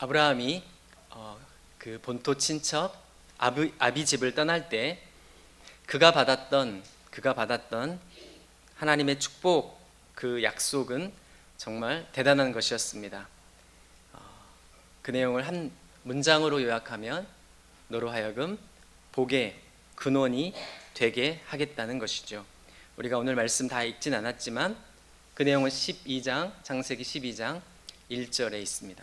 아브라함이 그 본토 친척 아비 집을 떠날 때 그가 받았던 하나님의 축복, 그 약속은 정말 대단한 것이었습니다. 그 내용을 한 문장으로 요약하면 너로 하여금 복의 근원이 되게 하겠다는 것이죠. 우리가 오늘 말씀 다 읽진 않았지만 그 내용은 창세기 12장 1절에 있습니다.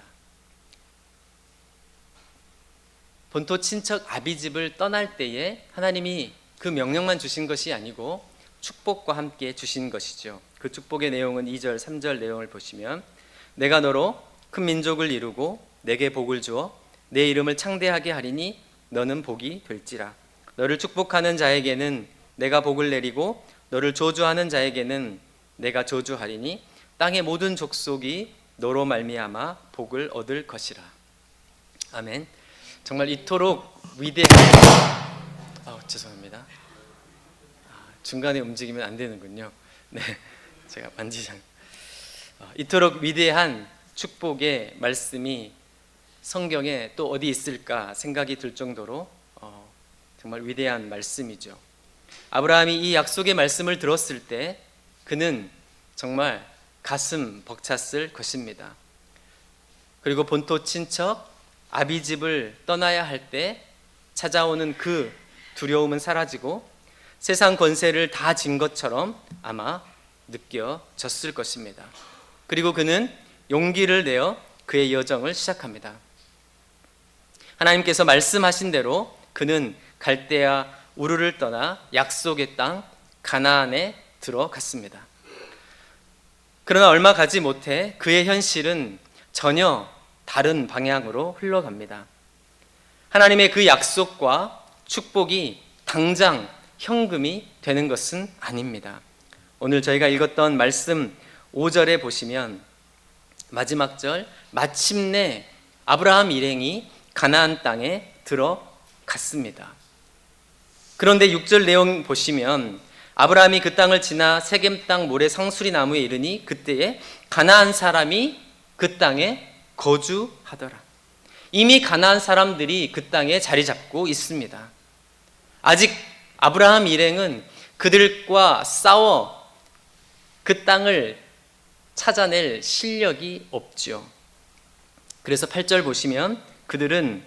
본토 친척 아비집을 떠날 때에 하나님이 그 명령만 주신 것이 아니고 축복과 함께 주신 것이죠. 그 축복의 내용은 2절, 3절 내용을 보시면 내가 너로 큰 민족을 이루고 내게 복을 주어 내 이름을 창대하게 하리니 너는 복이 될지라. 너를 축복하는 자에게는 내가 복을 내리고 너를 저주하는 자에게는 내가 저주하리니 땅의 모든 족속이 너로 말미암아 복을 얻을 것이라. 아멘. 정말 이토록 위대한 죄송합니다. 중간에 움직이면 안 되는군요. 네, 제가 이토록 위대한 축복의 말씀이 성경에 또 어디 있을까 생각이 들 정도로 정말 위대한 말씀이죠. 아브라함이 이 약속의 말씀을 들었을 때 그는 정말 가슴 벅찼을 것입니다. 그리고 본토 친척 아비 집을 떠나야 할 때 찾아오는 그 두려움은 사라지고 세상 권세를 다 진 것처럼 아마 느껴졌을 것입니다. 그리고 그는 용기를 내어 그의 여정을 시작합니다. 하나님께서 말씀하신 대로 그는 갈대아 우르를 떠나 약속의 땅 가나안에 들어갔습니다. 그러나 얼마 가지 못해 그의 현실은 전혀 다른 방향으로 흘러갑니다. 하나님의 그 약속과 축복이 당장 현금이 되는 것은 아닙니다. 오늘 저희가 읽었던 말씀 5절에 보시면 마지막 절 마침내 아브라함 일행이 가나안 땅에 들어갔습니다. 그런데 6절 내용 보시면 아브라함이 그 땅을 지나 세겜 땅 모래 상수리 나무에 이르니 그때에 가나안 사람이 그 땅에 거주하더라. 이미 가나안 사람들이 그 땅에 자리 잡고 있습니다. 아직 아브라함 일행은 그들과 싸워 그 땅을 찾아낼 실력이 없죠. 그래서 8절 보시면 그들은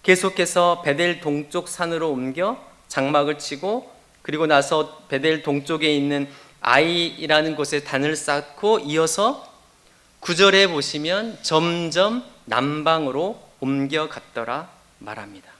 계속해서 베델 동쪽 산으로 옮겨 장막을 치고 그리고 나서 베델 동쪽에 있는 아이라는 곳에 단을 쌓고 이어서 9절에 보시면 점점 남방으로 옮겨갔더라 말합니다.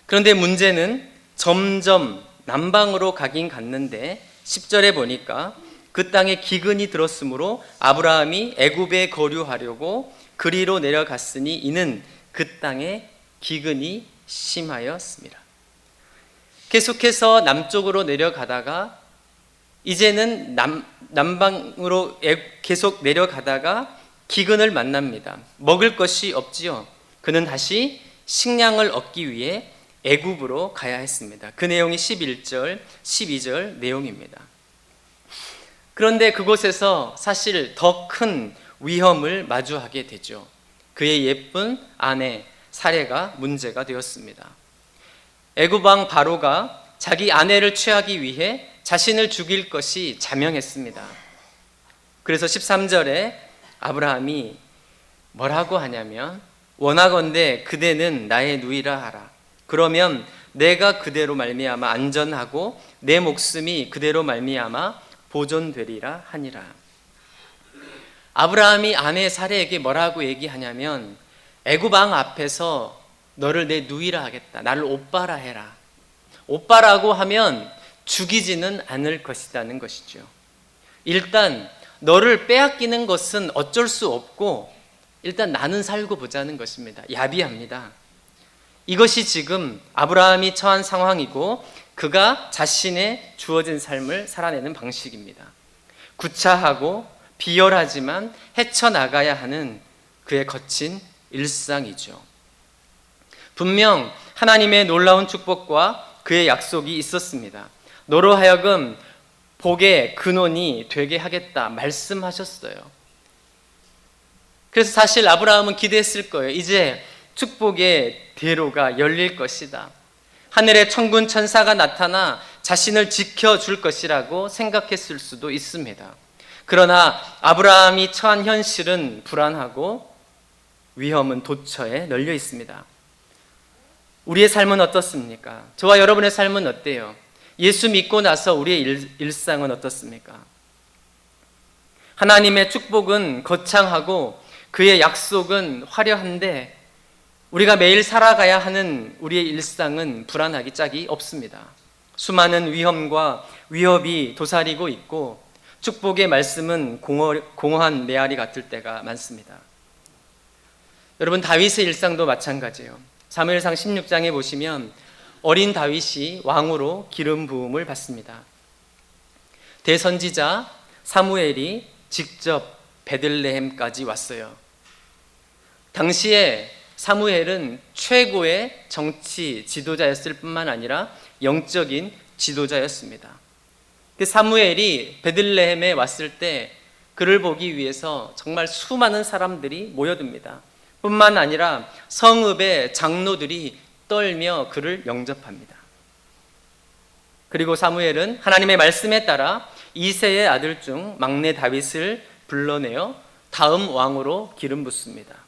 그런데 문제는 점점 남방으로 가긴 갔는데 10절에 보니까 그 땅에 기근이 들었으므로 아브라함이 애굽에 거류하려고 그리로 내려갔으니 이는 그 땅에 기근이 심하였습니다. 계속해서 남쪽으로 내려가다가 이제는 남방으로 계속 내려가다가 기근을 만납니다. 먹을 것이 없지요. 그는 다시 식량을 얻기 위해 애굽으로 가야 했습니다. 그 내용이 11절, 12절 내용입니다. 그런데 그곳에서 사실 더 큰 위험을 마주하게 되죠. 그의 예쁜 아내 사레가 문제가 되었습니다. 애굽 왕 바로가 자기 아내를 취하기 위해 자신을 죽일 것이 자명했습니다. 그래서 13절에 아브라함이 뭐라고 하냐면 원하건대 그대는 나의 누이라 하라. 그러면 내가 그대로 말미암아 안전하고 내 목숨이 그대로 말미암아 보존되리라 하니라. 아브라함이 아내 사레에게 뭐라고 얘기하냐면 애굽 왕 앞에서 너를 내 누이라 하겠다. 나를 오빠라 해라. 오빠라고 하면 죽이지는 않을 것이라는 것이죠. 일단 너를 빼앗기는 것은 어쩔 수 없고 일단 나는 살고 보자는 것입니다. 야비합니다. 이것이 지금 아브라함이 처한 상황이고 그가 자신의 주어진 삶을 살아내는 방식입니다. 구차하고 비열하지만 헤쳐나가야 하는 그의 거친 일상이죠. 분명 하나님의 놀라운 축복과 그의 약속이 있었습니다. 너로 하여금 복의 근원이 되게 하겠다 말씀하셨어요. 그래서 사실 아브라함은 기대했을 거예요. 이제 축복의 대로가 열릴 것이다. 하늘의 천군 천사가 나타나 자신을 지켜줄 것이라고 생각했을 수도 있습니다. 그러나 아브라함이 처한 현실은 불안하고 위험은 도처에 널려 있습니다. 우리의 삶은 어떻습니까? 저와 여러분의 삶은 어때요? 예수 믿고 나서 우리의 일상은 어떻습니까? 하나님의 축복은 거창하고 그의 약속은 화려한데 우리가 매일 살아가야 하는 우리의 일상은 불안하기 짝이 없습니다. 수많은 위험과 위협이 도사리고 있고 축복의 말씀은 공허한 메아리 같을 때가 많습니다. 여러분, 다윗의 일상도 마찬가지예요. 사무엘상 16장에 보시면 어린 다윗이 왕으로 기름 부음을 받습니다. 대선지자 사무엘이 직접 베들레헴까지 왔어요. 당시에 사무엘은 최고의 정치 지도자였을 뿐만 아니라 영적인 지도자였습니다. 사무엘이 베들레헴에 왔을 때 그를 보기 위해서 정말 수많은 사람들이 모여듭니다. 뿐만 아니라 성읍의 장로들이 떨며 그를 영접합니다. 그리고 사무엘은 하나님의 말씀에 따라 이새의 아들 중 막내 다윗을 불러내어 다음 왕으로 기름 붓습니다.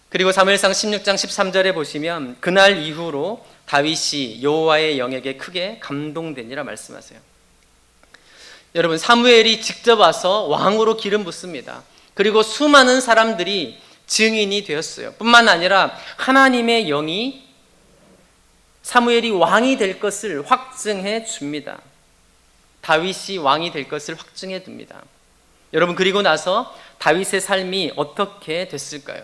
그리고 사무엘상 16장 13절에 보시면 그날 이후로 다윗이 여호와의 영에게 크게 감동되니라 말씀하세요. 여러분, 사무엘이 직접 와서 왕으로 기름 붓습니다. 그리고 수많은 사람들이 증인이 되었어요. 뿐만 아니라 하나님의 영이 사무엘이 왕이 될 것을 확증해 줍니다. 다윗이 왕이 될 것을 확증해 둡니다. 여러분, 그리고 나서 다윗의 삶이 어떻게 됐을까요?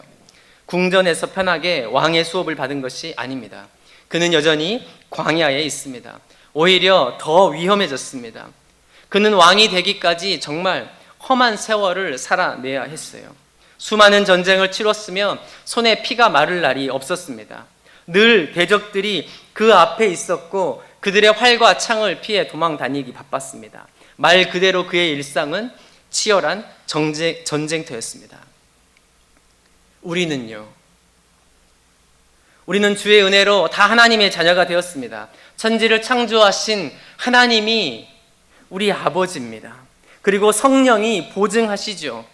궁전에서 편하게 왕의 수업을 받은 것이 아닙니다. 그는 여전히 광야에 있습니다. 오히려 더 위험해졌습니다. 그는 왕이 되기까지 정말 험한 세월을 살아내야 했어요. 수많은 전쟁을 치렀으며 손에 피가 마를 날이 없었습니다. 늘 대적들이 그 앞에 있었고 그들의 활과 창을 피해 도망 다니기 바빴습니다. 말 그대로 그의 일상은 치열한 전쟁터였습니다. 우리는요? 우리는 주의 은혜로 다 하나님의 자녀가 되었습니다. 천지를 창조하신 하나님이 우리 아버지입니다. 그리고 성령이 보증하시죠.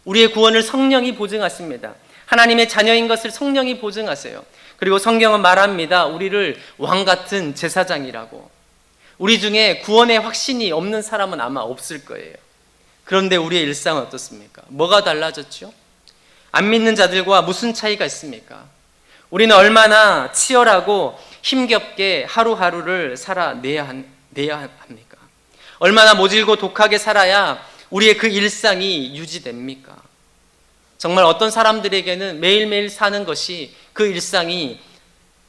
우리의 구원을 성령이 보증하십니다. 하나님의 자녀인 것을 성령이 보증하세요. 그리고 성경은 말합니다. 우리를 왕같은 제사장이라고. 우리 중에 구원의 확신이 없는 사람은 아마 없을 거예요. 그런데 우리의 일상은 어떻습니까? 뭐가 달라졌죠? 안 믿는 자들과 무슨 차이가 있습니까? 우리는 얼마나 치열하고 힘겹게 하루하루를 살아내야 합니까? 얼마나 모질고 독하게 살아야 우리의 그 일상이 유지됩니까? 정말 어떤 사람들에게는 매일매일 사는 것이 그 일상이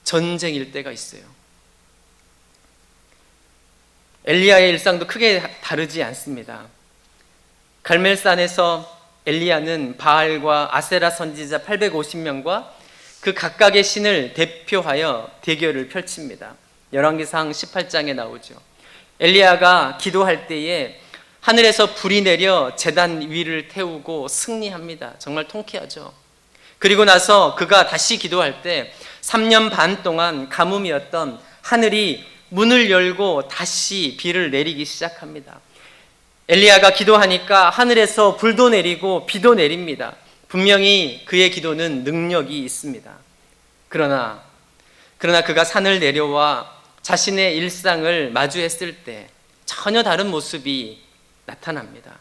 전쟁일 때가 있어요. 엘리야의 일상도 크게 다르지 않습니다. 갈멜산에서 엘리야는 바알과 아세라 선지자 850명과 그 각각의 신을 대표하여 대결을 펼칩니다. 열왕기상 18장에 나오죠. 엘리야가 기도할 때에 하늘에서 불이 내려 제단 위를 태우고 승리합니다. 정말 통쾌하죠. 그리고 나서 그가 다시 기도할 때 3년 반 동안 가뭄이었던 하늘이 문을 열고 다시 비를 내리기 시작합니다. 엘리야가 기도하니까 하늘에서 불도 내리고 비도 내립니다. 분명히 그의 기도는 능력이 있습니다. 그러나 그가 산을 내려와 자신의 일상을 마주했을 때 전혀 다른 모습이 나타납니다.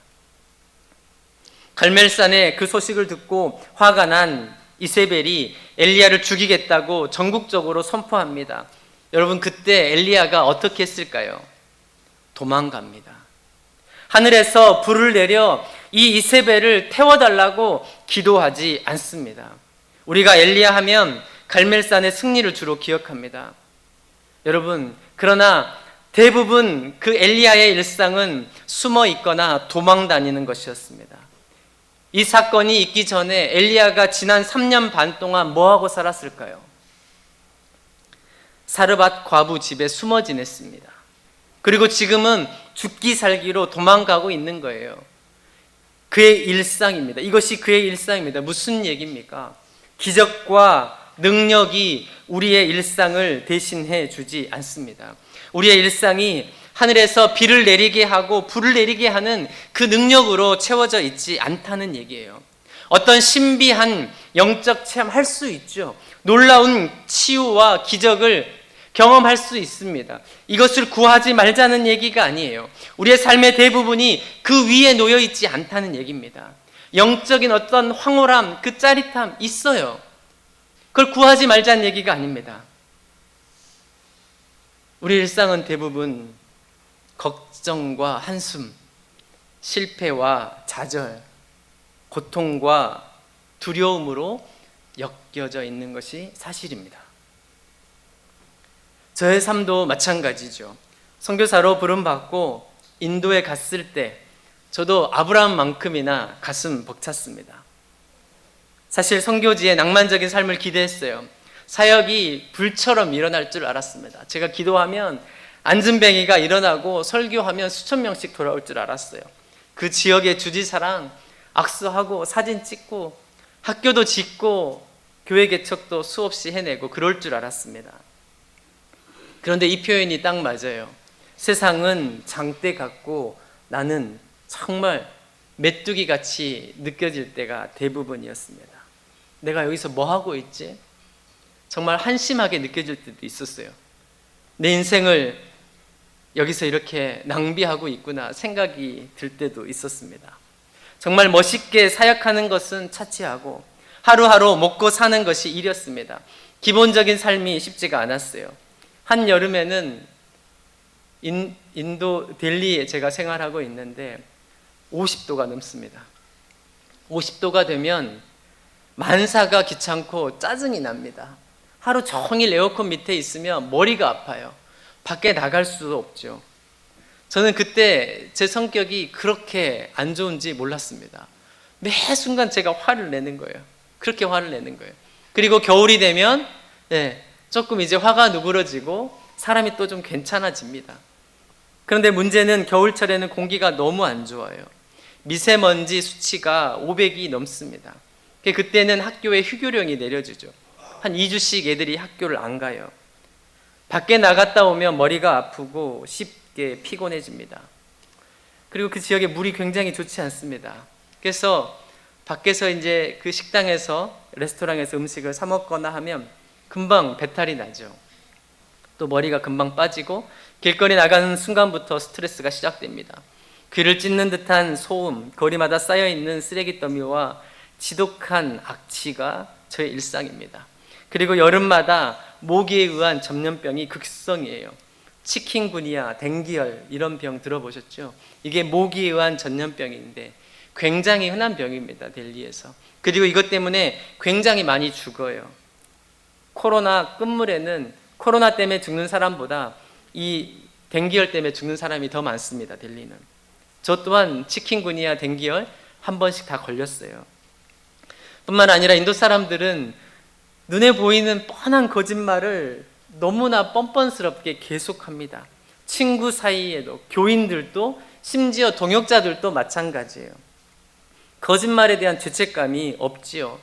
갈멜산에 그 소식을 듣고 화가 난 이세벨이 엘리야를 죽이겠다고 전국적으로 선포합니다. 여러분, 그때 엘리야가 어떻게 했을까요? 도망갑니다. 하늘에서 불을 내려 이 이세벨을 태워달라고 기도하지 않습니다. 우리가 엘리야 하면 갈멜산의 승리를 주로 기억합니다. 여러분, 그러나 대부분 그 엘리야의 일상은 숨어 있거나 도망 다니는 것이었습니다. 이 사건이 있기 전에 엘리야가 지난 3년 반 동안 뭐하고 살았을까요? 사르밧 과부 집에 숨어 지냈습니다. 그리고 지금은 죽기 살기로 도망가고 있는 거예요. 그의 일상입니다. 이것이 그의 일상입니다. 무슨 얘기입니까? 기적과 능력이 우리의 일상을 대신해 주지 않습니다. 우리의 일상이 하늘에서 비를 내리게 하고 불을 내리게 하는 그 능력으로 채워져 있지 않다는 얘기예요. 어떤 신비한 영적 체험할 수 있죠. 놀라운 치유와 기적을 경험할 수 있습니다. 이것을 구하지 말자는 얘기가 아니에요. 우리의 삶의 대부분이 그 위에 놓여 있지 않다는 얘기입니다. 영적인 어떤 황홀함, 그 짜릿함 있어요. 그걸 구하지 말자는 얘기가 아닙니다. 우리 일상은 대부분 걱정과 한숨, 실패와 좌절, 고통과 두려움으로 엮여져 있는 것이 사실입니다. 저의 삶도 마찬가지죠. 선교사로 부름받고 인도에 갔을 때 저도 아브라함만큼이나 가슴 벅찼습니다. 사실 선교지의 낭만적인 삶을 기대했어요. 사역이 불처럼 일어날 줄 알았습니다. 제가 기도하면 안전뱅이가 일어나고 설교하면 수천 명씩 돌아올 줄 알았어요. 그 지역의 주지사랑 악수하고 사진 찍고 학교도 짓고 교회 개척도 수없이 해내고 그럴 줄 알았습니다. 그런데 이 표현이 딱 맞아요. 세상은 장대 같고 나는 정말 메뚜기 같이 느껴질 때가 대부분이었습니다. 내가 여기서 뭐 하고 있지? 정말 한심하게 느껴질 때도 있었어요. 내 인생을 여기서 이렇게 낭비하고 있구나 생각이 들 때도 있었습니다. 정말 멋있게 사역하는 것은 차치하고 하루하루 먹고 사는 것이 일이었습니다. 기본적인 삶이 쉽지가 않았어요. 한여름에는 인도 델리에 제가 생활하고 있는데 50도가 넘습니다. 50도가 되면 만사가 귀찮고 짜증이 납니다. 하루 종일 에어컨 밑에 있으면 머리가 아파요. 밖에 나갈 수 없죠. 저는 그때 제 성격이 그렇게 안 좋은지 몰랐습니다. 매 순간 제가 화를 내는 거예요. 그렇게 화를 내는 거예요. 그리고 겨울이 되면 조금 이제 화가 누그러지고 사람이 또 좀 괜찮아집니다. 그런데 문제는 겨울철에는 공기가 너무 안 좋아요. 미세먼지 수치가 500이 넘습니다. 그때는 학교에 휴교령이 내려지죠. 한 2주씩 애들이 학교를 안 가요. 밖에 나갔다 오면 머리가 아프고 쉽게 피곤해집니다. 그리고 그 지역에 물이 굉장히 좋지 않습니다. 그래서 밖에서 이제 그 식당에서 레스토랑에서 음식을 사 먹거나 하면 금방 배탈이 나죠. 또 머리가 금방 빠지고 길거리 나가는 순간부터 스트레스가 시작됩니다. 귀를 찢는 듯한 소음, 거리마다 쌓여있는 쓰레기 더미와 지독한 악취가 저의 일상입니다. 그리고 여름마다 모기에 의한 전염병이 극성이에요. 치킨구니아, 댕기열 이런 병 들어보셨죠? 이게 모기에 의한 전염병인데 굉장히 흔한 병입니다. 델리에서. 그리고 이것 때문에 굉장히 많이 죽어요. 코로나 끝물에는 코로나 때문에 죽는 사람보다 이 댕기열 때문에 죽는 사람이 더 많습니다. 델리는. 저 또한 치킨구니아, 댕기열 한 번씩 다 걸렸어요. 뿐만 아니라 인도 사람들은 눈에 보이는 뻔한 거짓말을 너무나 뻔뻔스럽게 계속합니다. 친구 사이에도, 교인들도, 심지어 동역자들도 마찬가지예요. 거짓말에 대한 죄책감이 없지요.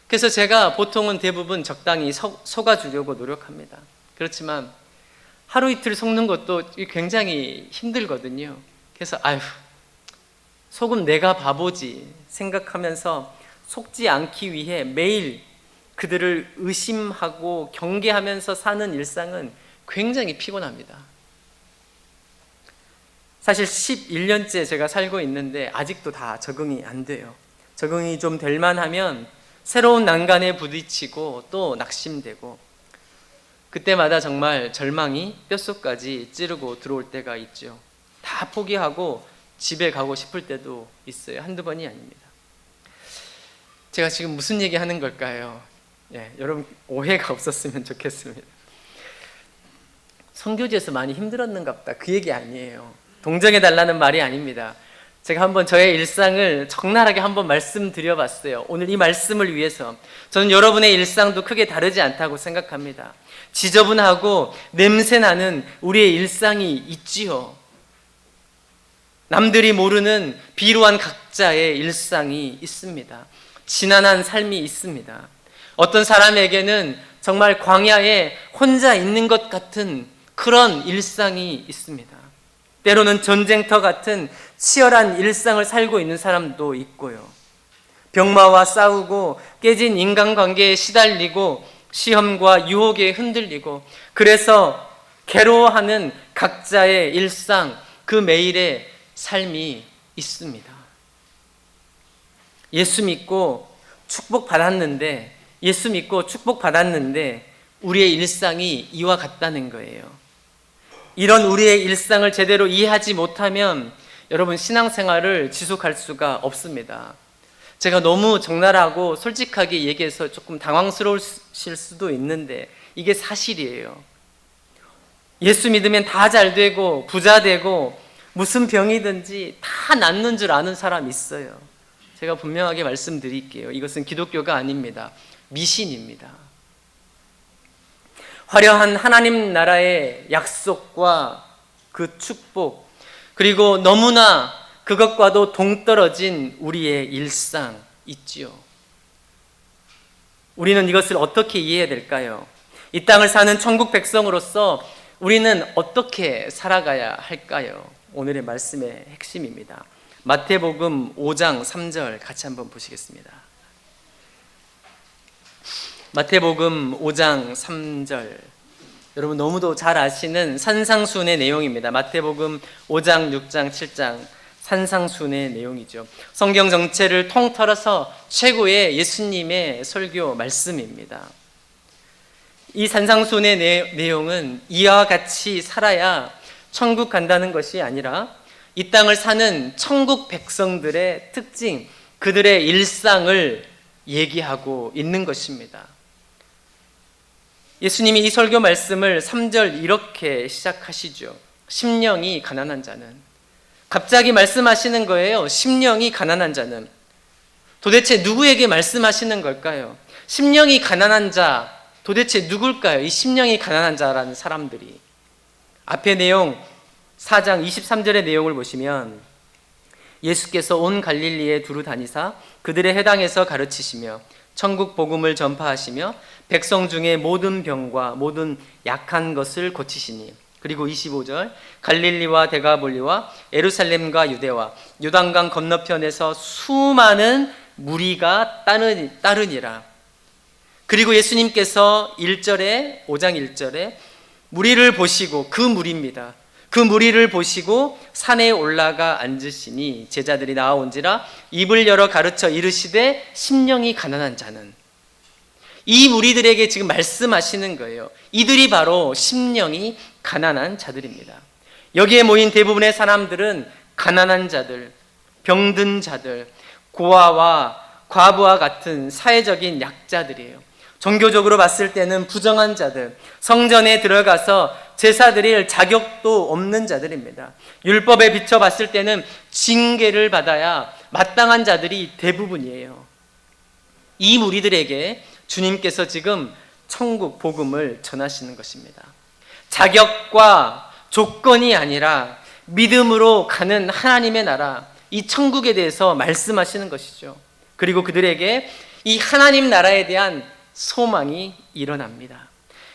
그래서 제가 보통은 대부분 적당히 속아주려고 노력합니다. 그렇지만 하루 이틀 속는 것도 굉장히 힘들거든요. 그래서 속으면 내가 바보지 생각하면서 속지 않기 위해 매일 그들을 의심하고 경계하면서 사는 일상은 굉장히 피곤합니다. 사실 11년째 제가 살고 있는데 아직도 다 적응이 안 돼요. 적응이 좀 될 만하면 새로운 난간에 부딪히고 또 낙심되고 그때마다 정말 절망이 뼛속까지 찌르고 들어올 때가 있죠. 다 포기하고 집에 가고 싶을 때도 있어요. 한두 번이 아닙니다. 제가 지금 무슨 얘기 하는 걸까요? 여러분 오해가 없었으면 좋겠습니다. 선교지에서 많이 힘들었는가 보다 그 얘기 아니에요. 동정해달라는 말이 아닙니다. 제가 한번 저의 일상을 적나라하게 한번 말씀드려봤어요. 오늘 이 말씀을 위해서. 저는 여러분의 일상도 크게 다르지 않다고 생각합니다. 지저분하고 냄새나는 우리의 일상이 있지요. 남들이 모르는 비루한 각자의 일상이 있습니다. 지난한 삶이 있습니다. 어떤 사람에게는 정말 광야에 혼자 있는 것 같은 그런 일상이 있습니다. 때로는 전쟁터 같은 치열한 일상을 살고 있는 사람도 있고요. 병마와 싸우고 깨진 인간관계에 시달리고 시험과 유혹에 흔들리고 그래서 괴로워하는 각자의 일상, 그 매일의 삶이 있습니다. 예수 믿고 축복받았는데 우리의 일상이 이와 같다는 거예요. 이런 우리의 일상을 제대로 이해하지 못하면 여러분 신앙생활을 지속할 수가 없습니다. 제가 너무 적나라하고 솔직하게 얘기해서 조금 당황스러우실 수도 있는데 이게 사실이에요. 예수 믿으면 다 잘 되고 부자 되고 무슨 병이든지 다 낫는 줄 아는 사람 있어요. 제가 분명하게 말씀드릴게요. 이것은 기독교가 아닙니다. 미신입니다. 화려한 하나님 나라의 약속과 그 축복, 그리고 너무나 그것과도 동떨어진 우리의 일상 있지요. 우리는 이것을 어떻게 이해해야 될까요? 이 땅을 사는 천국 백성으로서 우리는 어떻게 살아가야 할까요? 오늘의 말씀의 핵심입니다. 마태복음 5장 3절 같이 한번 보시겠습니다. 마태복음 5장 3절, 여러분 너무도 잘 아시는 산상수훈의 내용입니다. 마태복음 5장, 6장, 7장 산상수훈의 내용이죠. 성경 전체를 통틀어서 최고의 예수님의 설교 말씀입니다. 이 산상수훈의 내용은 이와 같이 살아야 천국 간다는 것이 아니라 이 땅을 사는 천국 백성들의 특징, 그들의 일상을 얘기하고 있는 것입니다. 예수님이 이 설교 말씀을 3절 이렇게 시작하시죠. 심령이 가난한 자는, 갑자기 말씀하시는 거예요. 심령이 가난한 자는. 도대체 누구에게 말씀하시는 걸까요? 심령이 가난한 자, 도대체 누굴까요? 이 심령이 가난한 자라는 사람들이. 앞에 내용 4장 23절의 내용을 보시면 예수께서 온 갈릴리에 두루 다니사 그들의 회당에서 가르치시며 천국 복음을 전파하시며 백성 중에 모든 병과 모든 약한 것을 고치시니. 그리고 25절 갈릴리와 데가볼리와 예루살렘과 유대와 요단강 건너편에서 수많은 무리가 따르니라. 그리고 예수님께서 1절에 5장 1절에 무리를 보시고, 그 무리입니다. 그 무리를 보시고 산에 올라가 앉으시니 제자들이 나아온지라 입을 열어 가르쳐 이르시되 심령이 가난한 자는. 이 무리들에게 지금 말씀하시는 거예요. 이들이 바로 심령이 가난한 자들입니다. 여기에 모인 대부분의 사람들은 가난한 자들, 병든 자들, 고아와 과부와 같은 사회적인 약자들이에요. 종교적으로 봤을 때는 부정한 자들, 성전에 들어가서 제사 드릴 자격도 없는 자들입니다. 율법에 비춰 봤을 때는 징계를 받아야 마땅한 자들이 대부분이에요. 이 무리들에게 주님께서 지금 천국 복음을 전하시는 것입니다. 자격과 조건이 아니라 믿음으로 가는 하나님의 나라, 이 천국에 대해서 말씀하시는 것이죠. 그리고 그들에게 이 하나님 나라에 대한 소망이 일어납니다.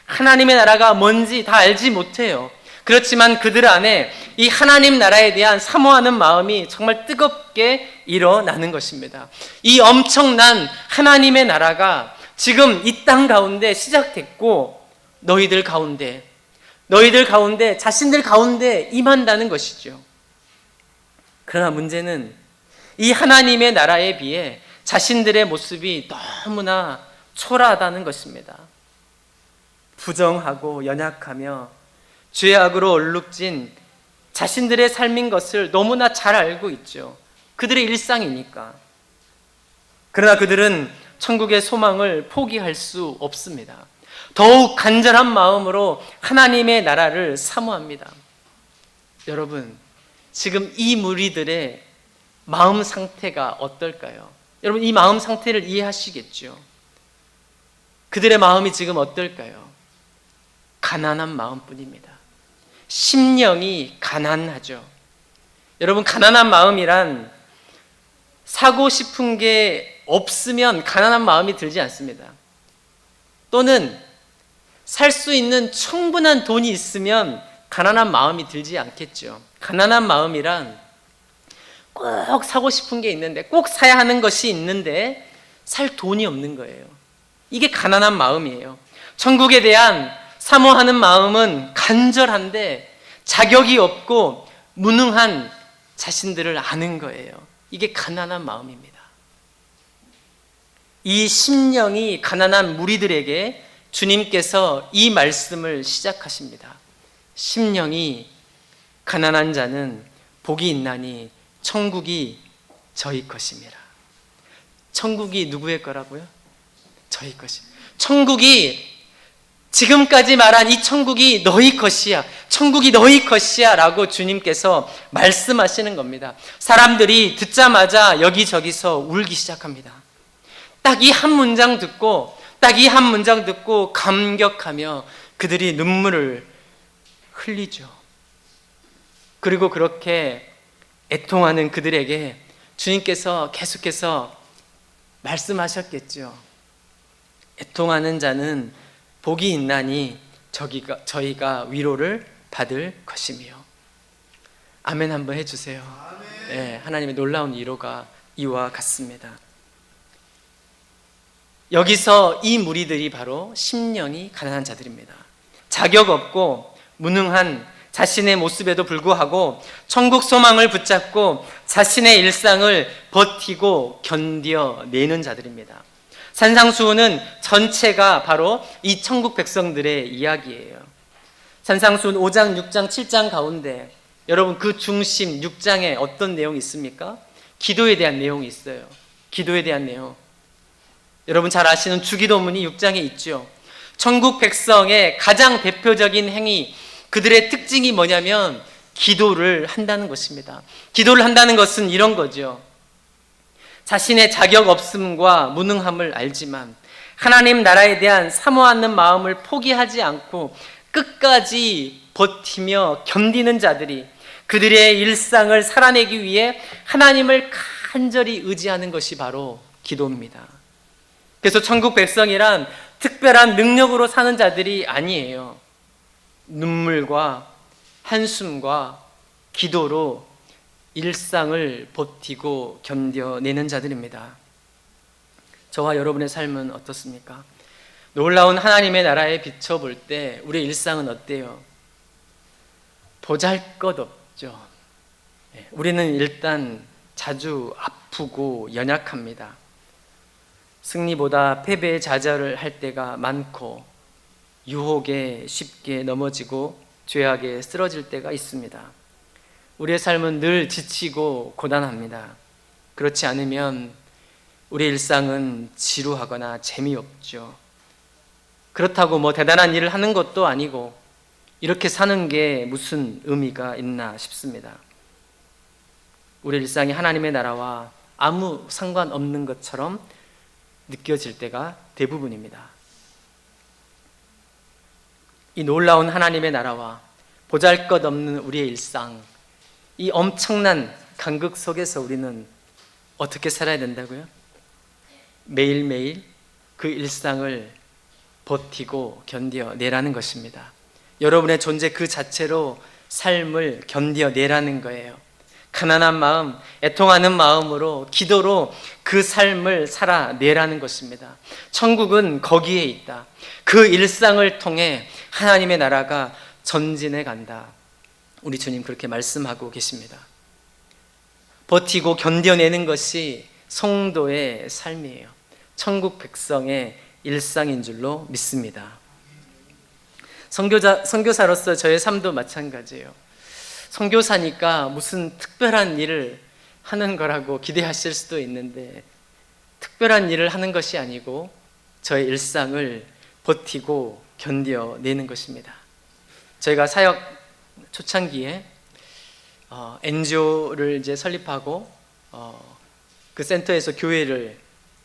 하나님의 나라가 뭔지 다 알지 못해요. 그렇지만 그들 안에 이 하나님 나라에 대한 사모하는 마음이 정말 뜨겁게 일어나는 것입니다. 이 엄청난 하나님의 나라가 지금 이 땅 가운데 시작됐고 너희들 가운데 자신들 가운데 임한다는 것이죠. 그러나 문제는 이 하나님의 나라에 비해 자신들의 모습이 너무나 초라하다는 것입니다. 부정하고 연약하며 죄악으로 얼룩진 자신들의 삶인 것을 너무나 잘 알고 있죠. 그들의 일상이니까. 그러나 그들은 천국의 소망을 포기할 수 없습니다. 더욱 간절한 마음으로 하나님의 나라를 사모합니다. 여러분, 지금 이 무리들의 마음 상태가 어떨까요? 여러분, 이 마음 상태를 이해하시겠죠? 그들의 마음이 지금 어떨까요? 가난한 마음뿐입니다. 심령이 가난하죠. 여러분, 가난한 마음이란 사고 싶은 게 없으면 가난한 마음이 들지 않습니다. 또는 살 수 있는 충분한 돈이 있으면 가난한 마음이 들지 않겠죠. 가난한 마음이란 꼭 사고 싶은 게 있는데, 꼭 사야 하는 것이 있는데 살 돈이 없는 거예요. 이게 가난한 마음이에요. 천국에 대한 사모하는 마음은 간절한데 자격이 없고 무능한 자신들을 아는 거예요. 이게 가난한 마음입니다. 이 심령이 가난한 무리들에게 주님께서 이 말씀을 시작하십니다. 심령이 가난한 자는 복이 있나니 천국이 저희 것입니다. 천국이 누구의 거라고요? 저희 것입니다. 천국이, 지금까지 말한 이 천국이 너희 것이야, 천국이 너희 것이야 라고 주님께서 말씀하시는 겁니다. 사람들이 듣자마자 여기저기서 울기 시작합니다. 딱 이 한 문장 듣고 감격하며 그들이 눈물을 흘리죠. 그리고 그렇게 애통하는 그들에게 주님께서 계속해서 말씀하셨겠죠. 애통하는 자는 복이 있나니 저희가 위로를 받을 것이며. 아멘 한번 해주세요. 네, 하나님의 놀라운 위로가 이와 같습니다. 여기서 이 무리들이 바로 심령이 가난한 자들입니다. 자격 없고 무능한 자신의 모습에도 불구하고 천국 소망을 붙잡고 자신의 일상을 버티고 견뎌내는 자들입니다. 산상수훈은 전체가 바로 이 천국 백성들의 이야기예요. 산상수훈 5장, 6장, 7장 가운데 여러분, 그 중심 6장에 어떤 내용이 있습니까? 기도에 대한 내용이 있어요. 기도에 대한 내용. 여러분 잘 아시는 주기도문이 6장에 있죠. 천국 백성의 가장 대표적인 행위, 그들의 특징이 뭐냐면 기도를 한다는 것입니다. 기도를 한다는 것은 이런 거죠. 자신의 자격 없음과 무능함을 알지만 하나님 나라에 대한 사모하는 마음을 포기하지 않고 끝까지 버티며 견디는 자들이 그들의 일상을 살아내기 위해 하나님을 간절히 의지하는 것이 바로 기도입니다. 그래서 천국 백성이란 특별한 능력으로 사는 자들이 아니에요. 눈물과 한숨과 기도로 일상을 버티고 견뎌내는 자들입니다. 저와 여러분의 삶은 어떻습니까? 놀라운 하나님의 나라에 비춰볼 때 우리의 일상은 어때요? 보잘것없죠. 우리는 일단 자주 아프고 연약합니다. 승리보다 패배에 좌절을 할 때가 많고 유혹에 쉽게 넘어지고 죄악에 쓰러질 때가 있습니다. 우리의 삶은 늘 지치고 고단합니다. 그렇지 않으면 우리의 일상은 지루하거나 재미없죠. 그렇다고 뭐 대단한 일을 하는 것도 아니고 이렇게 사는 게 무슨 의미가 있나 싶습니다. 우리 일상이 하나님의 나라와 아무 상관없는 것처럼 느껴질 때가 대부분입니다. 이 놀라운 하나님의 나라와 보잘것없는 우리의 일상, 이 엄청난 간극 속에서 우리는 어떻게 살아야 된다고요? 매일매일 그 일상을 버티고 견뎌내라는 것입니다. 여러분의 존재 그 자체로 삶을 견뎌내라는 거예요. 가난한 마음, 애통하는 마음으로, 기도로 그 삶을 살아내라는 것입니다. 천국은 거기에 있다. 그 일상을 통해 하나님의 나라가 전진해 간다. 우리 주님 그렇게 말씀하고 계십니다. 버티고 견뎌내는 것이 성도의 삶이에요. 천국 백성의 일상인 줄로 믿습니다. 선교사로서 저의 삶도 마찬가지예요. 선교사니까 무슨 특별한 일을 하는 거라고 기대하실 수도 있는데 특별한 일을 하는 것이 아니고 저의 일상을 버티고 견뎌내는 것입니다. 저희가 사역 초창기에 NGO를 이제 설립하고 그 센터에서 교회를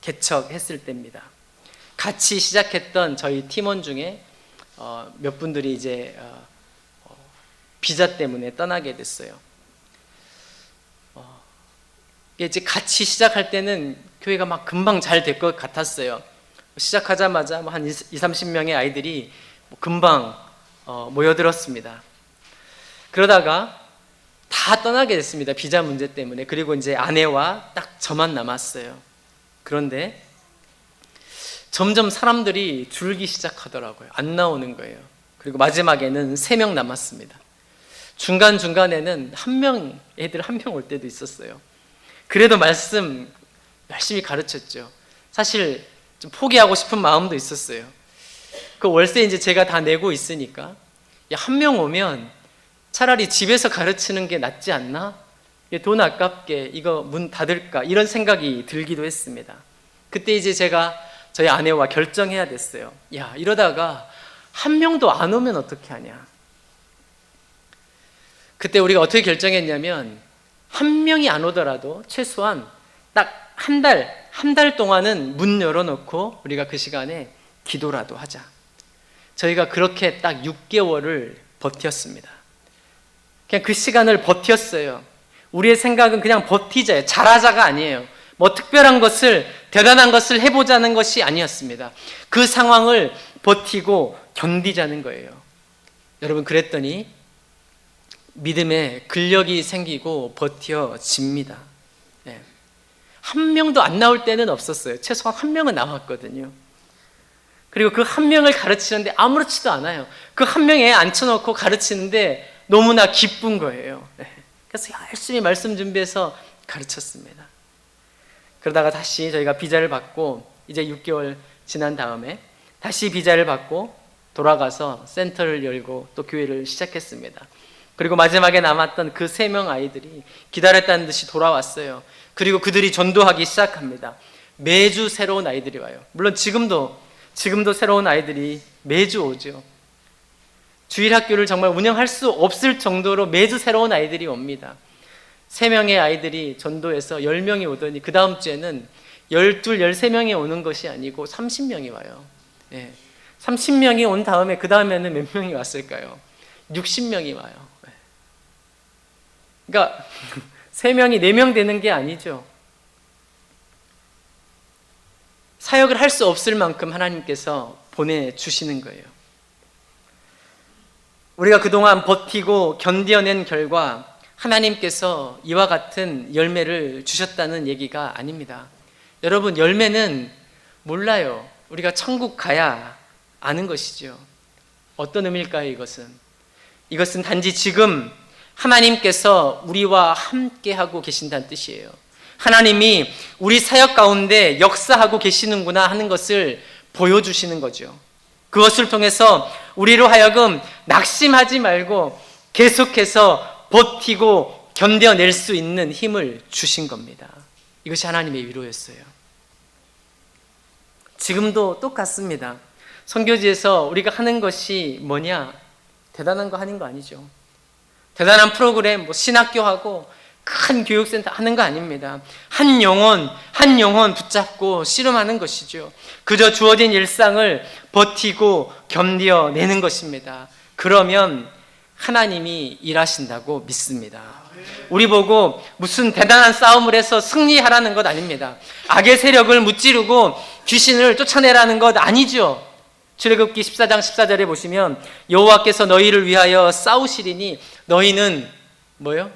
개척했을 때입니다. 같이 시작했던 저희 팀원 중에 몇 분들이 이제 비자 때문에 떠나게 됐어요. 이제 같이 시작할 때는 교회가 막 금방 잘 될 것 같았어요. 시작하자마자 한 20-30명의 아이들이 금방 모여들었습니다. 그러다가 다 떠나게 됐습니다. 비자 문제 때문에. 그리고 이제 아내와 딱 저만 남았어요. 그런데 점점 사람들이 줄기 시작하더라고요. 안 나오는 거예요. 그리고 마지막에는 3명 남았습니다. 중간중간에는 애들 한 명 올 때도 있었어요. 그래도 말씀 열심히 가르쳤죠. 사실 좀 포기하고 싶은 마음도 있었어요. 그 월세 이제 제가 다 내고 있으니까 한 명 오면 차라리 집에서 가르치는 게 낫지 않나? 돈 아깝게 이거 문 닫을까? 이런 생각이 들기도 했습니다. 그때 이제 제가 저희 아내와 결정해야 됐어요. 이러다가 한 명도 안 오면 어떻게 하냐? 그때 우리가 어떻게 결정했냐면 한 명이 안 오더라도 최소한 딱 한 달 동안은 문 열어놓고 우리가 그 시간에 기도라도 하자. 저희가 그렇게 딱 6개월을 버텼습니다. 그냥 그 시간을 버텼어요. 우리의 생각은 그냥 버티자예요. 잘하자가 아니에요. 뭐 특별한 것을, 대단한 것을 해보자는 것이 아니었습니다. 그 상황을 버티고 견디자는 거예요. 여러분, 그랬더니 믿음에 근력이 생기고 버텨집니다. 네. 한 명도 안 나올 때는 없었어요. 최소한 한 명은 나왔거든요. 그리고 그 한 명을 가르치는데 아무렇지도 않아요. 그 한 명에 앉혀놓고 가르치는데 너무나 기쁜 거예요. 네. 그래서 열심히 말씀 준비해서 가르쳤습니다. 그러다가 다시 저희가 비자를 받고 이제 6개월 지난 다음에 다시 비자를 받고 돌아가서 센터를 열고 또 교회를 시작했습니다. 그리고 마지막에 남았던 그 3명 아이들이 기다렸다는 듯이 돌아왔어요. 그리고 그들이 전도하기 시작합니다. 매주 새로운 아이들이 와요. 물론 지금도 새로운 아이들이 매주 오죠. 주일학교를 정말 운영할 수 없을 정도로 매주 새로운 아이들이 옵니다. 3명의 아이들이 전도해서 10명이 오더니 그 다음 주에는 12, 13명이 오는 것이 아니고 30명이 와요. 예. 30명이 온 다음에 그 다음에는 몇 명이 왔을까요? 60명이 와요. 그러니까 3명이 4명 되는 게 아니죠. 사역을 할 수 없을 만큼 하나님께서 보내주시는 거예요. 우리가 그동안 버티고 견뎌낸 결과 하나님께서 이와 같은 열매를 주셨다는 얘기가 아닙니다. 여러분, 열매는 몰라요. 우리가 천국 가야 아는 것이죠. 어떤 의미일까요, 이것은? 이것은 단지 지금 하나님께서 우리와 함께 하고 계신다는 뜻이에요. 하나님이 우리 사역 가운데 역사하고 계시는구나 하는 것을 보여주시는 거죠. 그것을 통해서 우리로 하여금 낙심하지 말고 계속해서 버티고 견뎌낼 수 있는 힘을 주신 겁니다. 이것이 하나님의 위로였어요. 지금도 똑같습니다. 선교지에서 우리가 하는 것이 뭐냐? 대단한 거 하는 거 아니죠. 대단한 프로그램, 신학교하고 큰 교육센터 하는 거 아닙니다. 한 영혼 붙잡고 씨름하는 것이죠. 그저 주어진 일상을 버티고 견뎌내는 것입니다. 그러면 하나님이 일하신다고 믿습니다. 우리 보고 무슨 대단한 싸움을 해서 승리하라는 것 아닙니다. 악의 세력을 무찌르고 귀신을 쫓아내라는 것 아니죠. 출애굽기 14장 14절에 보시면 여호와께서 너희를 위하여 싸우시리니 너희는 뭐요?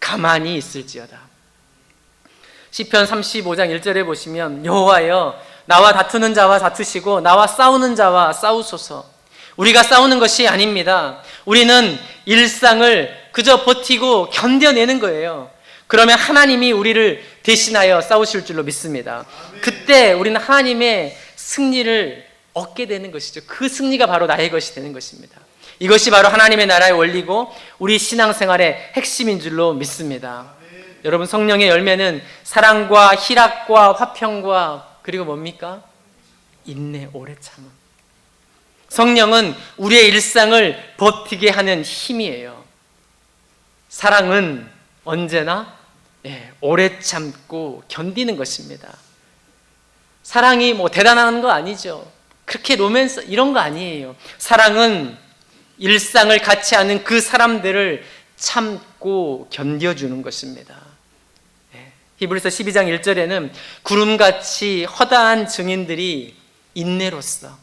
가만히 있을지어다. 시편 35장 1절에 보시면 여호와여 나와 다투는 자와 다투시고 나와 싸우는 자와 싸우소서. 우리가 싸우는 것이 아닙니다. 우리는 일상을 그저 버티고 견뎌내는 거예요. 그러면 하나님이 우리를 대신하여 싸우실 줄로 믿습니다. 그때 우리는 하나님의 승리를 얻게 되는 것이죠. 그 승리가 바로 나의 것이 되는 것입니다. 이것이 바로 하나님의 나라의 원리고 우리 신앙생활의 핵심인 줄로 믿습니다. 여러분, 성령의 열매는 사랑과 희락과 화평과 그리고 뭡니까? 인내, 오래 참음. 성령은 우리의 일상을 버티게 하는 힘이에요. 사랑은 언제나 오래 참고 견디는 것입니다. 사랑이 대단한 거 아니죠. 그렇게 로맨스 이런 거 아니에요. 사랑은 일상을 같이 하는 그 사람들을 참고 견뎌주는 것입니다. 히브리서 12장 1절에는 구름같이 허다한 증인들이 인내로써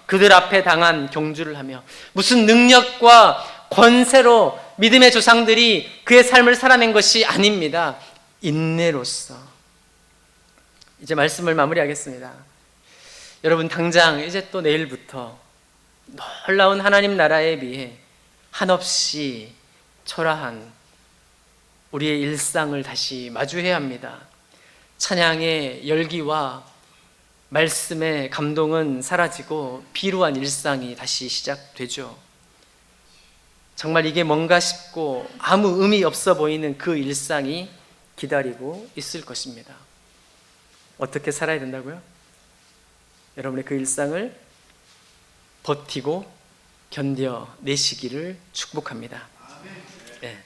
그들 앞에 당한 경주를 하며, 무슨 능력과 권세로 믿음의 조상들이 그의 삶을 살아낸 것이 아닙니다. 인내로써. 이제 말씀을 마무리하겠습니다. 여러분, 당장 이제 또 내일부터 놀라운 하나님 나라에 비해 한없이 초라한 우리의 일상을 다시 마주해야 합니다. 찬양의 열기와 말씀의 감동은 사라지고 비루한 일상이 다시 시작되죠. 정말 이게 뭔가 싶고 아무 의미 없어 보이는 그 일상이 기다리고 있을 것입니다. 어떻게 살아야 된다고요? 여러분의 그 일상을 버티고 견뎌내시기를 축복합니다. 네.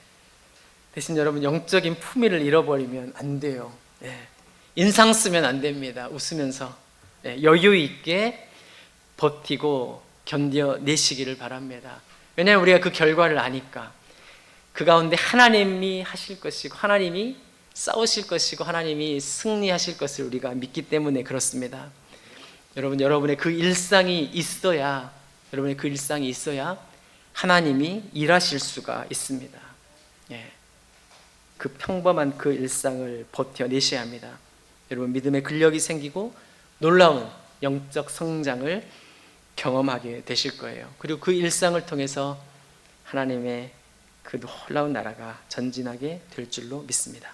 대신 여러분, 영적인 품위를 잃어버리면 안 돼요. 네. 인상 쓰면 안 됩니다. 웃으면서 여유 있게 버티고 견뎌내시기를 바랍니다. 왜냐하면 우리가 그 결과를 아니까. 그 가운데 하나님이 하실 것이고, 하나님이 싸우실 것이고, 하나님이 승리하실 것을 우리가 믿기 때문에 그렇습니다. 여러분, 여러분의 그 일상이 있어야 하나님이 일하실 수가 있습니다. 그 평범한 그 일상을 버텨내셔야 합니다. 여러분, 믿음의 근력이 생기고 놀라운 영적 성장을 경험하게 되실 거예요. 그리고 그 일상을 통해서 하나님의 그 놀라운 나라가 전진하게 될 줄로 믿습니다.